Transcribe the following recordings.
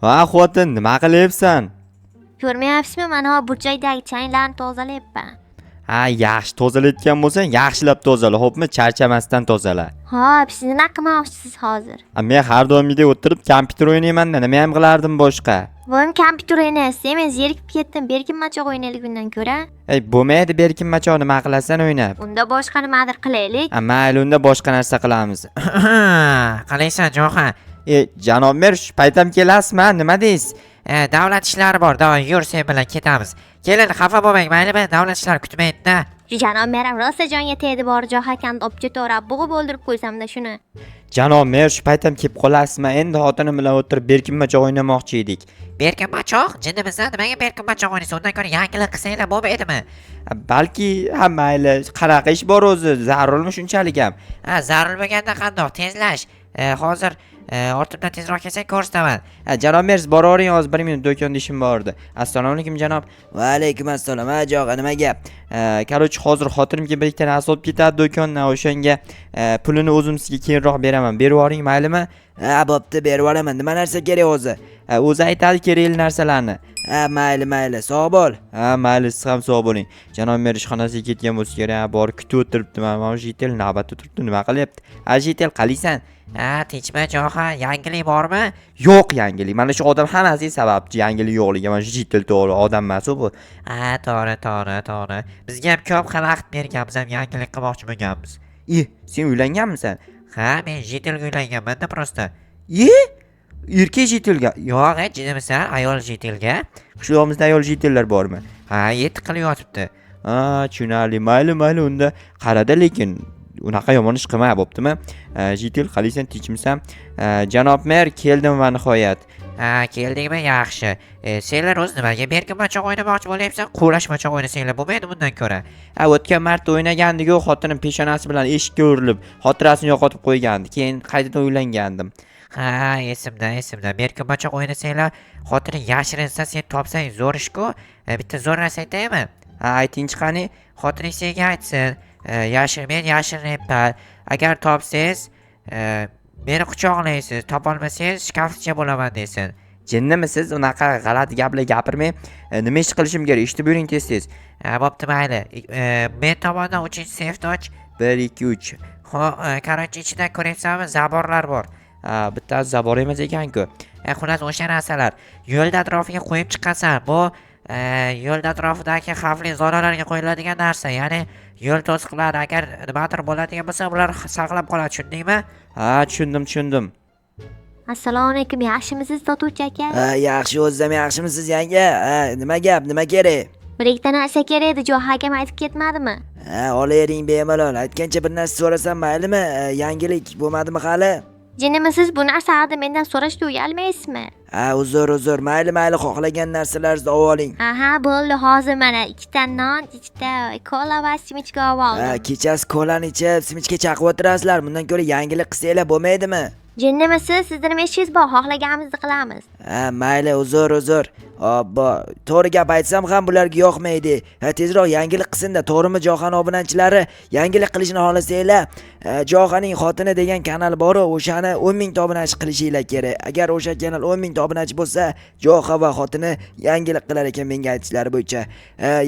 Ha xotin, nima qilyapsan? Ko'rmayapsizmi, mana bu joydagi changlarni tozalayapman. Ha, yaxshi tozalayotgan bo'lsang, yaxshilab tozala, xo'pmi? Charchamasdan tozala. Hop, siz nima qilmoqchisiz hozir? Men har doimgidek o'tirib kompyuter o'ynayman-da, nima ham qilardim boshqa? Vo'm kompyuter o'ynaysiz, men zerikib ketdim. Berkin machoq o'ynaylik undan ko'ra. Bo'lmaydi, berkin machoq, nima qilasan o'ynab? Unda boshqa nimadir qilaylik. Mayli, unda boshqa narsa qilamiz. Qalaysan Jo'xa? Janob mer, shu paytam kelasizmi? Nima deysiz? Davlat ishlari bor, yur sen bilan ketamiz. Kelin, xafa bo'lmang, maylimi? Davlat ishlari kutmaydi-da. Janob meram rosa jonga tegdi, bor joy hakani olib ketaverib, bo'g'ib o'ldirib qo'ysamda shuni. Janob mer, shu paytam kelib qolasizmi? Endi xotinim bilan o'tirib berkin machoq o'ynamoqchi edik. Berkin machoq? Jinnimisan, nimaga berkin machoq o'ynaysiz? Undan ko'ra yangilik qilsanglar bo'lmaydimi? Balki ham mayli, qanaqa ish bor o'zi? Zarurmi shunchalik ham? Zarur bo'lganda qandoq tezlash. Hozir ortimdan tezroq kelsang ko'rsataman. Janob mer, boravering, hozir 1 minut do'konda ishim bor edi. Assalomu alaykum janob. Va alaykum assalom. Jog'a, nima gap? Korоче, hozir xotinimga bir ikkita narsa olib ketadi do'kondan, o'shanga pulini o'zim sizga keyinroq beraman. Berib yuboring, maylimi? Bo'pti, berib yuboraman. Nima narsa kerak o'zi? O'zi aytadi kerakli narsalarni. Mayli, sog' bo'l. Mayli, siz ham sog' bo'ling. Janob mer ishxonasiga ketgan bo'lsa kerak, borib kutib o'tiribdi. Mana shu jitel navbatda turibdi, nima qilyapti? Jitel, qalaysan? Tinchmi Jo'xa, yangilik bormi? Yo'q yangilik. Mana shu odam hammasi sababchi yangilik yo'qligi. Mana shu jitel to'g'ri odam emas u bu. To'g'ri. Bizga ham ko'p xil vaqt berganmiz, ham yangilik qilmoqchi bo'lganmiz. Sen uylanganmisan? Ha, men jitelga uylanganman-da prosta. Erkak jitelga? Yo'q, jinnimisan, ayol jitelga. Qishlog'imizda ayol jitellar bormi? Ha, 7 qilib yotibdi. Tushunarli. Mayli, unda qarada, lekin unaqa yomon ish qilma, bo'ptimi? Jitel, qalaysan, tinchmisan? Janob mer, keldim va nihoyat. Keldingmi? Yaxshi. Senlar o'z nimaga berkin machoq o'ynamoqchi bo'lyapsan? Quvlash machoq o'ynasanglar bo'lmaydi bundan ko'ra. O'tgan marta o'ynagandik-ku, xotinim peshonasi bilan eshikka urilib, xotirasini yo'qotib qo'ygandi. Keyin qaytadan uylangandim. Ha, esimda. Berkin machoq o'ynasanglar, xotining yashirinsa sen topsang zo'r ish-ku. Bitta zo'r narsa aytaymi? Aytingchi qani? Xotining senga aytsin. Men yashirinayapman. Agar topsangiz, meni quchoqlaysiz, topolmasangiz shkafcha bo'laman desin. Jinnimisiz? Unaqa g'alati gaplar gapirmang. Nima ish qilishim kerak? Ishni buyuring tez. Bo'pti, mayli. Men tomondan 3-seyfni och. 1 2 3. Qarochi ichidan ko'ryapsanmi? Zaborlar bor. Bittasi zabor emas ekan-ku. Xullas o'sha narsalar yo'lda atrofiga qo'yib chiqasan. Bu yo'lda atrofidagi xavfli zonalarga qo'yiladigan narsa. Ya'ni yo'l to'siqlari agar nimadir bo'ladigan bo'lsa, ular saqlab qoladi, tushundingmi? Tushundim. Assalomu alaykum, yaxshimisiz sotuvchi aka? Yaxshi, o'zim yaxshimisiz yanga? Nima gap, nima kerak? Bir ikkita narsa kerak edi, Jo'xa akam aytib ketmadimi? Olavering bemalol. Aytgancha bir narsa so'rasam maylimi? Yangilik bo'lmadimi hali? Jinnimisiz, bu narsa haqida mendan so'rashga uyalmaysizmi? Uzr, mayli, xohlagan narsalaringizni olib oling. Bo'ldi, hozir mana 2 ta non, 2 ta kola va simichka olib oldim. Kechasi kolani ichib, simichka chaqib o'tirasizlar. Bundan ko'ra yangilik qilsanglar bo'lmaydimi? Jinnimisiz, sizning nima ishingiz bor? Xohlaganimizni qilamiz. Mayli, uzr. To'g'ri gap aytsam ham bularga yoqmaydi. Tezroq yangilik qilsin-da, to'g'rimi Jo'xani obunachilari? Yangilik qilishni xohlasanglar, Jo'xaning xotini degan kanal bor, o'shani 10 ming obunachi qilishinglar kerak. Agar o'sha kanal 10 ming obunachi bo'lsa, Jo'xa va xotini yangilik qilar ekan menga aytishlari bo'yicha.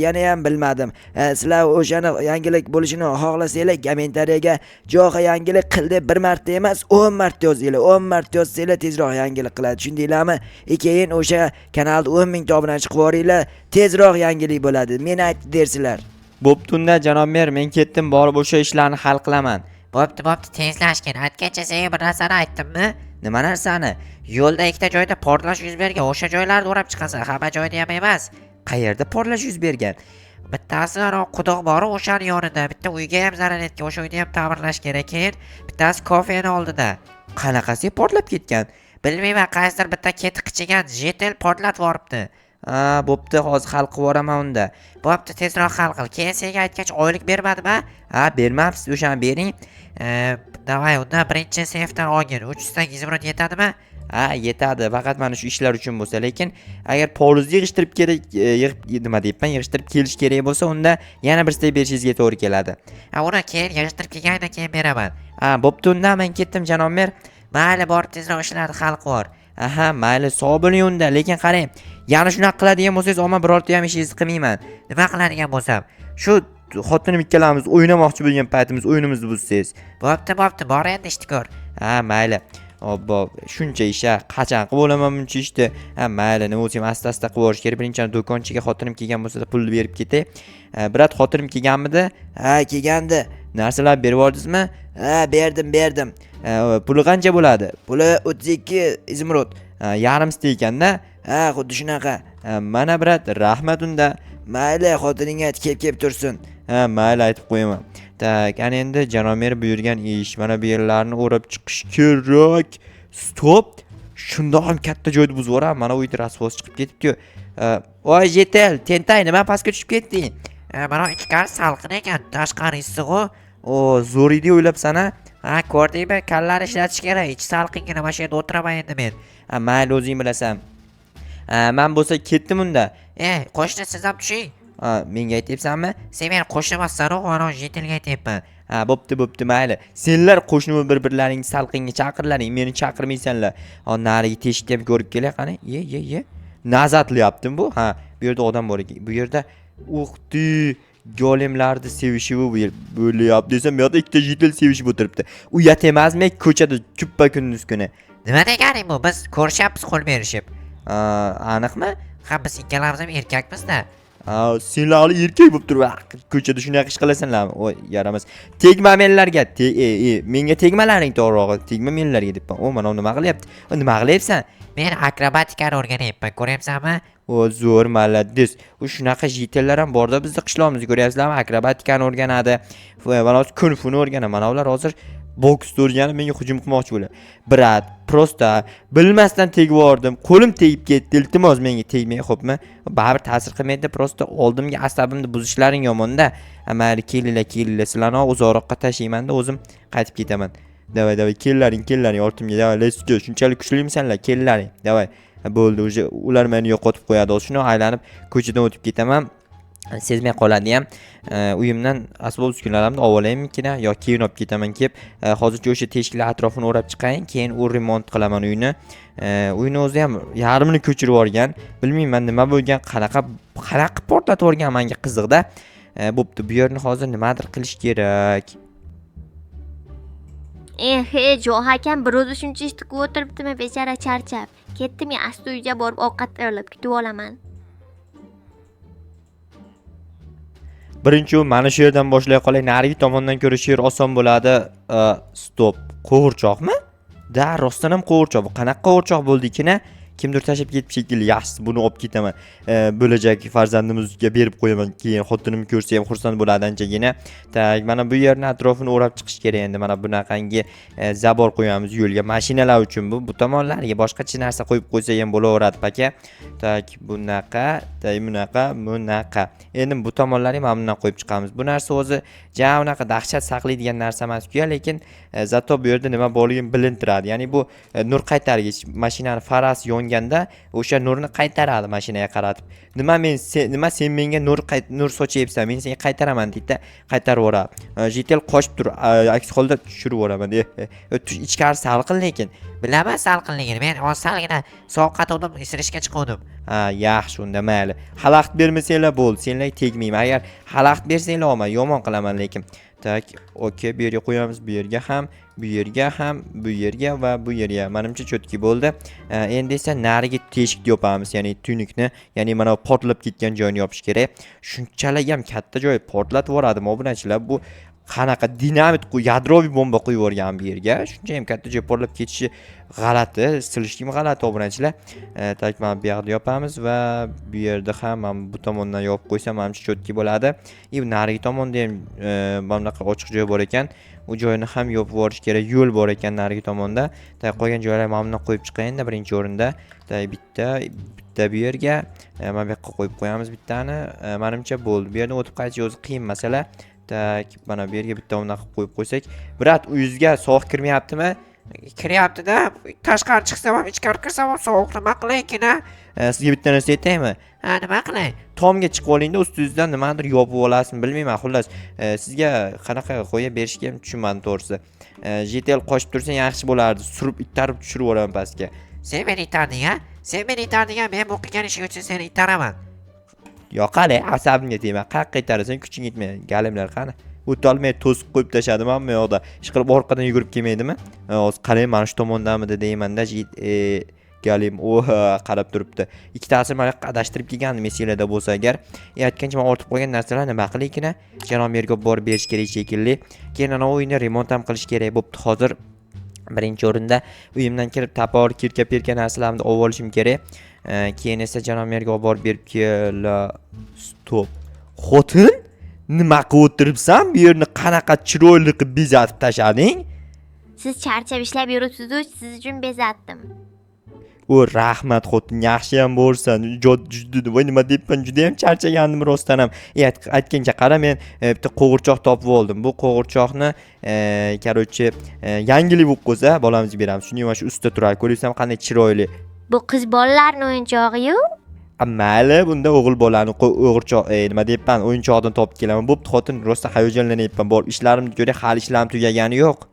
Yana ham bilmadim. Sizlar o'shani yangilik bo'lishini xohlasanglar, kommentariyaga Jo'xa yangilik qildi 1 marta emas, 10 marta yozinglar. 10 marta yozsanglar tezroq yangilik qiladi. Tushundinglarmi? Keyin o'sha kanalda 10 ming obunachi qilib yuboringlar, tezroq yangilik bo'ladi. Men aytdim dersizlar. Bo'pti unda janob mer, men ketdim, borib o'sha ishlarni hal qilaman. Bo'pti, tezlashgin. Aytgancha senga bir narsani aytdimmi? Nima narsani? Yo'lda ikkita joyda portlash yuz bergan. O'sha joylarni o'rab chiqasan, hamma joyda ham emas. Qayerda portlash yuz bergan? Bittasi quduq bor, o'shaning yonida. Bitta uyga ham zarar yetgan, o'sha uyni ham ta'mirlash kerak. Keyin bittasi kofening oldida. Qanaqasi portlab ketgan? Bilmayman, qaysidir bitta keti qichigan jitel portlatib yuboribdi. Bo'pti, hozir hal qilib yuboraman unda. Bo'pti, tezroq hal qil. Keyin senga aytgach oylik bermadimi? Bermabsiz, o'shani bering. Davay, unda birinchi seyfdan olgin. 300 dan izbrot yetadimi? Yetadi, faqat mana shu ishlar uchun bo'lsa, lekin agar polizni yig'ishtirib yig'ishtirib kelish kerak bo'lsa, unda yana bir stey berishingizga to'g'ri keladi. Uni keyin yig'ishtirib kelgandan keyin beraman. Bo'pti, unda men ketdim janob mer. Mayli, bor tezroq ishlarni hal qil. Aha, mayli, sog' bo'ling unda, lekin qarang, yana shunaqa qiladigan bo'lsangiz, omma birorta ham ishingizni qilmayman. Nima qiladigan bo'lsam? Shu xotinim ikkalamiz o'ynamoqchi bo'lgan paytimiz o'yinimizni buzsangiz. Bo'pti, bor endi ishni ko'r. Ha, mayli. Obbo, shuncha ish, qachon qilib olaman buncha ishni? Ha, mayli, nima bo'lsa ham asta-asta qilib olish kerak. Birinchidan do'konchiga xotinim kelgan bo'lsa, pulni berib ketay. Birat xotinim kelganmidi? Ha, kelgandi. Narsalar berib oldingizmi? Ha, berdim. Puli qancha bo'ladi? Puli 32 izmrod. Yarimta ekanda. Ha, xuddi shunaqa. Mana birat, rahmat unda. Mayli, xotiningga ayt, kelib tursin. Ha, mayli, aytib qo'yaman. Tak, ana endi janob mer buyurgan ish. Mana bu yerlarni o'rab chiqish kerak. Stop. Shundoq ham katta joyni buzib yuboram. Mana u it rasvos chiqib ketibdi-ku. Voy, Jetel, tentay, nima pastga tushib ketding? Mana ichkari salqin ekan, tashqari issiq-ku. O, zo'r edi o'ylabsan-a? Ha, ko'rdingmi? Kallar ishlatish kerak. Ich salqingina mana shu yerda o'tiraman endi men. Mayli, o'zing bilasan. Men bo'lsa ketdim unda. Qo'shni siz ham tushing. Menga aytyapsanmi? Sen meni qo'shni emassan-ku, mana Jetelga aytyapman. Bo'pti, mayli. Senlar qo'shni bir-birlaringni salqinga chaqirlaring, meni chaqirmaysanlar. Narigi teshikni ham ko'rib kelay, qani. Ye. Nazatlayaptim bu. Bu yerda odam bor ekan. Bu yerda uxti golemlarni sevishib bo'lyapti desam, bu yoqda ikkita Jetel sevishib o'tiribdi. Uyat emasmi? Ko'chada kuppa kunduz kuni. Nima deganing bu? Biz ko'rishyapmiz qo'l berishib. Aniqmi? Ha, biz ikkalamiz ham erkakmiz-da. Senlar hali erkak bo'lib turib, ko'chada shunaqa ish qilasanlarmi? Voy, yaramas. Tegma menlarga. Menga tegmalaring to'g'rirog'i. Tegma menlarga debman. Mana nima qilyapti? Nima qilyapsan? Men akrobatikani o'rganyapman, ko'ryapsanmi? Zo'r, maladis. Shunaqa Jetellar ham borda bizni qishloqimizga, ko'ryapsizlarmi? Akrobatikani o'rganadi. Mana hozir kunfuni o'rganadi. Mana ular hozir boks o'rganib menga hujum qilmoqchi bo'ladi. Brat, prosta bilmasdan tegib yordim. Qo'lim tegib ketdi. Iltimos menga tegmay, xo'pmi? Baribir ta'sir qilmaydi. Prosta oldimga asabimni buzishlaring yomon-da. Mayli, kelinglar. Sizlarni uzoqroqqa tashlayman-da, o'zim qaytib ketaman. Davay, kellaring, ortimga. Davay, let's go. Shunchalik kuchlimisizlar? Kellaring. Davay. Bo'ldi, ular meni yo'qotib qo'yadi. Shuni aylanib ko'chadan o'tib ketaman. Sezmay qoladi ham. Uyimdan asbob uskunalarimni ovolaymikin yo keyin olib ketaman kelib, hozircha o'sha teshiklar atrofini o'rab chiqayin, keyin u remont qilaman uyni. Uyni o'zi ham yarmini ko'chirib yuborgan. Bilmayman nima bo'lgan, qanaqa portlatib yuborgan, menga qiziqda. Bo'pti, bu yerni hozir nimadir qilish kerak. Jo hakam bir o'zi shuncha ishni qilib o'tiribdimi, bechara charchab. Ketdim, asta uyga borib ovqat tayyorlab kutib olaman. Birinchi mana shu yerdan boshlay qolay. Narigi tomondan ko'ra shu yer oson bo'ladi. Stop. Qo'g'irchoqmi? Da, rostdan ham qo'g'irchoq. Bu qanaqa qo'g'irchoq bo'ldikina? Kimdir tashib ketib shekilli. Yaxshisi buni olib ketaman. Bo'lajak farzandimizga berib qo'yaman. Keyin xotinim ko'rsa ham xursand bo'ladi anchagina. Tak, mana bu yerni atrofini o'rab chiqish kerak endi. Mana bunaqangi zabor qo'yamiz yo'lga. Mashinalar uchun bu tomonlarga boshqacha narsa qo'yib qo'ysa ham bo'laveradi, paka. Tak, bunaqa. Endi bu tomonlarni ham bundan qo'yib chiqamiz. Bu narsa o'zi jam unaqa dahshat saqlaydigan narsa emas-ku, lekin zato bu yerda nima borligini bilintiradi. Ya'ni bu nur qaytargich, mashinani farasi yonganda o'sha nurni qaytaradi mashinaga qaratib. Nima sen menga nur sochyapsan, men senga qaytaraman deydi, qaytarib yuboradi. Jetel qochib tur, aks holda tushirib yuboraman. Ichkari salqin lekin. Bilaman salqinligini. Men salgina sovuqqa to'dim, isirishga chiqdim. Yaxshi, unda mayli. Xalaqit bermasanglar bo'ldi, senlar tegmayman. Agar xalaqit bersanglar olma, yomon qilaman lekin. Tak, okey, bu yerga qo'yamiz, bu yerga ham, bu yerga va bu yerga. Menimcha cho'tki bo'ldi. Endi esa narigi teshikni yopamiz, ya'ni tuynukni, ya'ni mana portlab ketgan joyini yopish kerak. Shunchalik ham katta joy portlatib yuboradimi obunachilar? Bu qanaqa dinamit, yadroviy bomba qo'yib yuborgan bu yerga. Shuncha ham katta joy portlab ketishi g'alati, silishkim g'alati obunachilar. Tak, mana bu yerda yopamiz va bu yerda ham mana bu tomondan yopib qo'ysam menimcha cho'tki bo'ladi. Narigi tomonda ham bunaqa ochiq joy bor ekan. U joyni ham yopib yuborish kerak. Yo'l bor ekan narigi tomonda. Tak, qolgan joylarni mana bundan qo'yib chiqayinda birinchi o'rinda. Tak, bitta bu yerga mana bu yoqqa qo'yib qo'yamiz bittani. Menimcha bo'ldi. Bu yerdan o'tib qaytish o'zi qiyin masala. Tak, mana bu yerga bitta o'rnak qilib qo'yib qo'ysak. Birat, uyingizga sovuq kirmayaptimi? Kiryapti-da. Tashqari chiqsam ham, ichkari kirsam ham sovuq. Nima qilaykin-a? Sizga bitta narsa aytaymi? Nima qilay? Tomga chiqib olingda, ustingizdan nimadir yopib olasizmi, bilmayman. Xullas, sizga qanaqa qo'yib berishga ham tushunmadim to'g'risi. Jetel qochib tursa yaxshi bo'lardi. Surib, ittarib tushirib yuboraman pastga. Sen meni itarding, ha? Sen meni itarding, ha? Men bu qilgan ishing uchun seni itaraman. Yoqali, asabimga tegma. Qaqqa itarasan, kuching yetmaydi. Galimlar qani? O'tolmay to'sib qo'yib tashladim hamma yoqda. Ishqilib orqadan yugurib kelmaydimi? Hozir qarang, mana shu tomondamidi deymanda, galim qarab turibdi. Ikkitasini mana adashtirib kelgan meselada bo'lsa agar, aytgancha men ortib qo'ygan narsalar nima qilikina? Janomiyerga borib berish kerak shekilli. Keyin ana o'yinni remont ham qilish kerak bo'pti. Hozir birinchi o'rinda uyimdan kirib tapor, kirka-perka narsalarni olib olishim kerak. Keyin esa janomiyerga olib borib berib kela. Stop. Xotin? Nima qilib o'tiribsan? Bu yerni qanaqa chiroyli qilib bezatib tashlading? Siz charchab ishlab yuribsiz-ku, siz uchun bezatdim. O rahmat xotin, yaxshi ham bo'lsan. Voy nima deyapman, juda ham charchagandim rostdan ham. Aytgancha qara, men bitta qo'g'irchoq topib oldim. Bu qo'g'irchoqni короче yangilik bo'lib qolsa bolamizga beramiz. Shuning uchun shu ustida turadi. Ko'ryapsizmi qanday chiroyli. Bu qiz bolalarning o'yinchog'i-yu. Mayli, bunda o'g'il bolani o'g'irchoq, nima deyapman, o'yinchoqdan topib kelaman. Bo'pti xotin, rosta hayajonlanyapman. Borib ishlarimni ko'ra, hali ishlarim tugagani yo'q.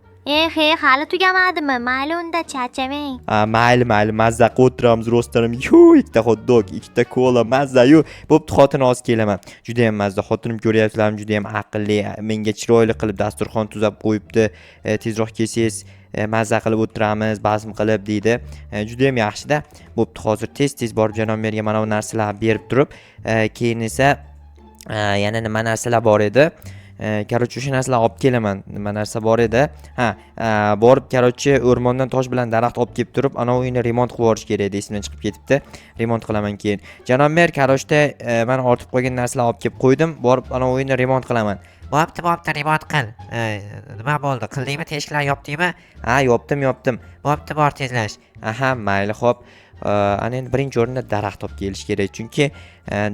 Hali tugamadimi? Mayli unda charchamang. Mayli, mazza qilib o'tiramiz rostlarim. Ikkita hot dog, ikkita kola, mazza-yu. Bo'pti xotin, hozir kelaman. Juda ham mazza. Xotinim ko'ryapsizlarmi, juda ham aqlli. Menga chiroyli qilib dasturxon tuzab qo'yibdi. Tezroq kelsangiz mazza qilib o'tiramiz, bazm qilib deydi. Juda ham yaxshi-da. Bo'pti, hozir tez borib janob-merga mana bu narsalarni berib turib, keyin esa yana nima narsalar bor edi? Короче, o'sha narsalarni olib kelaman. Nima narsa bor edi? Borib, короче, o'rmondan tosh bilan daraxt olib kelib turib, ana uyni remont qilib yuborish kerak edi, esimdan chiqib ketibdi. Remont qilaman keyin. Janob-mer, короче, men ortib qo'ygan narsalarni olib kelib qo'ydim. Borib, ana uyni remont qilaman. Bo'pti, remont qil. Nima bo'ldi? Qildingmi? Teshiklarni yopdingmi? Ha, yopdim. Bo'pti, bor tezlash. Aha, mayli, xo'p. Ana endi birinchi o'rinda daraxt olib kelish kerak, chunki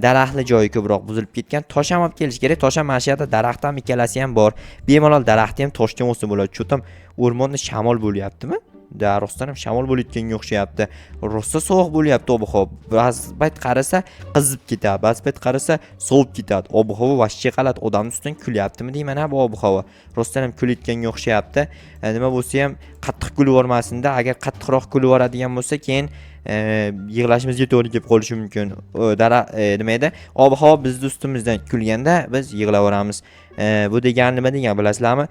daraxtli joyi ko'proq buzilib ketgan. Tosh ham olib kelish kerak. Tosh ham mana shu yerda daraxt ham ikkalasi ham bor. Bemalol daraxtni ham toshdan o'sa bo'ladi. Cho'tam o'rmonda shamol bo'lyaptimi? Rostdan ham shamol bo'layotganga o'xshayapti. Rosta sovuq bo'lyapti ob-havo. Ba'zi payt qarasa qizib ketadi, ba'zi payt qarasa sovib ketadi. Ob-havo vashchi qalat, odamning ustidan kulyaptimi deyman, bu ob-havo. Rostdan ham kulayotganga o'xshayapti. Nima bo'lsa ham qattiq kulib yormasin-da. Agar qattiqroq kulib yoradigan bo'lsa, keyin yig'lashimizga to'g'ri kelib qolishi mumkin. Nima edi? Ob-havo bizning ustimizdan kulganda biz yig'laveramiz. Bu degani nima degan bilasizlarmi?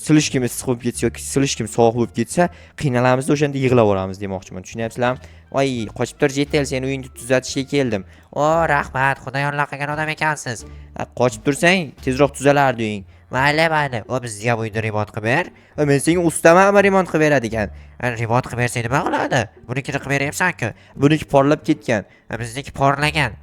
Silishkim issiq bo'lib ketsa yoki silishkim sovuq bo'lib ketsa, qiynalamizda o'shanda yig'laveramiz demoqchiman. Tushunyapsizlarmi? Voy, qochib tur Jetel, seni uyingni tuzatishga keldim. Rahmat, xudoyorlar qilgan odam ekansiz. Qochib tursang, tezroq tuzalardi uying. Mayli. O bizga uyni remont qilib ber. Men senga ustaman remont qilib beradigan. Remont qilib bersang nima qiladi? Bunikini qilib beryapsan-ku. Buniki porlab ketgan. Bizniki porlagan.